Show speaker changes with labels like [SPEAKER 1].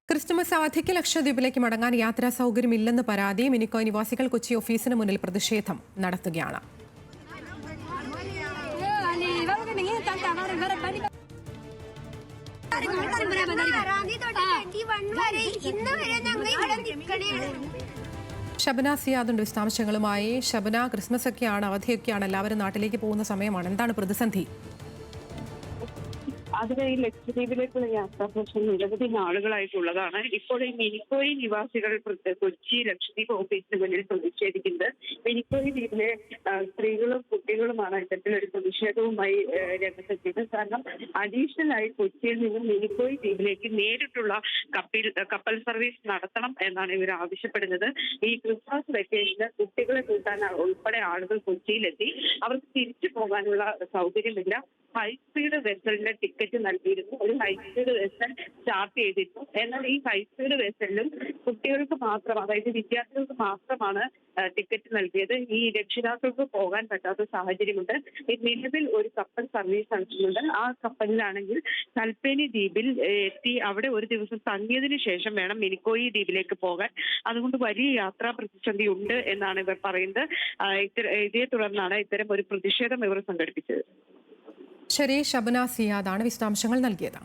[SPEAKER 1] Christmas അവധിക്ക് ലക്ഷദ്വീപിലേക്ക് മടങ്ങാൻ യാത്രാ സൗകര്യമില്ലെന്ന് പരാതി. മിനിക്കോയ് നിവാസികൾ കൊച്ചി ഓഫീസിന് മുന്നിൽ പ്രതിഷേധം നടത്തുകയാണ്. ഷബന സിയാദുണ്ട് വിശദാംശങ്ങളുമായി. ഷബന, ക്രിസ്മസ് ഒക്കെയാണ്, അവധിയൊക്കെയാണ്, എല്ലാവരും നാട്ടിലേക്ക് പോകുന്ന സമയമാണ്. എന്താണ് പ്രതിസന്ധി?
[SPEAKER 2] അതിന് ഈ ലക്ഷദ്വീപിലേക്കുള്ള യാത്രാ പ്രശ്നം നിരവധി നാളുകളായിട്ടുള്ളതാണ്. ഇപ്പോൾ ഈ മിനിക്കോയ് നിവാസികൾ കൊച്ചി ലക്ഷദ്വീപ് ഓഫീസിന് മുന്നിൽ പ്രതിഷേധിക്കുന്നത്. മിനിക്കോയ് ദ്വീപിലെ സ്ത്രീകളും കുട്ടികളുമാണ് ഇത്തരത്തിലൊരു പ്രതിഷേധവുമായി രംഗത്തെത്തിയത്. കാരണം അഡീഷണൽ ആയി കൊച്ചിയിൽ നിന്നും മിനിക്കോയ് ദ്വീപിലേക്ക് നേരിട്ടുള്ള കപ്പൽ സർവീസ് നടത്തണം എന്നാണ് ഇവർ ആവശ്യപ്പെടുന്നത്. ഈ ക്രിസ്മസ് വെക്കേഷന് കുട്ടികളെ കൂട്ടാൻ ഉൾപ്പെടെ ആളുകൾ കൊച്ചിയിലെത്തി. അവർക്ക് തിരിച്ചു പോകാനുള്ള സൗകര്യമില്ല. ഹൈസ്പീഡ് വെസലിന്റെ ടിക്കറ്റ് നൽകിയിരുന്നു. ഒരു ഹൈസ്പീഡ് വെസൽ ചാർട്ട് ചെയ്തിരുന്നു. എന്നാൽ ഈ ഹൈസ്പീഡ് വെസലിലും കുട്ടികൾക്ക് മാത്രം, അതായത് വിദ്യാർത്ഥികൾക്ക് മാത്രമാണ് ടിക്കറ്റ് നൽകിയത്. ഈ രക്ഷിതാക്കൾക്ക് പോകാൻ പറ്റാത്ത സാഹചര്യമുണ്ട്. നിലവിൽ ഒരു കപ്പൽ സർവീസ് നടത്തുന്നുണ്ട്. ആ കപ്പലിലാണെങ്കിൽ കൽപ്പേനി ദ്വീപിൽ എത്തി അവിടെ ഒരു ദിവസം തങ്ങിയതിനു ശേഷം വേണം മിനിക്കോയി ദ്വീപിലേക്ക് പോകാൻ. അതുകൊണ്ട് വലിയ യാത്രാ പ്രതിസന്ധി ഉണ്ട് എന്നാണ് ഇവർ പറയുന്നത്. ഇതേ തുടർന്നാണ് ഇത്തരം ഒരു പ്രതിഷേധം ഇവർ സംഘടിപ്പിച്ചത്.
[SPEAKER 1] ശരി, ഷബന സിയാദാണ് വിശദാംശങ്ങൾ നൽകിയത്.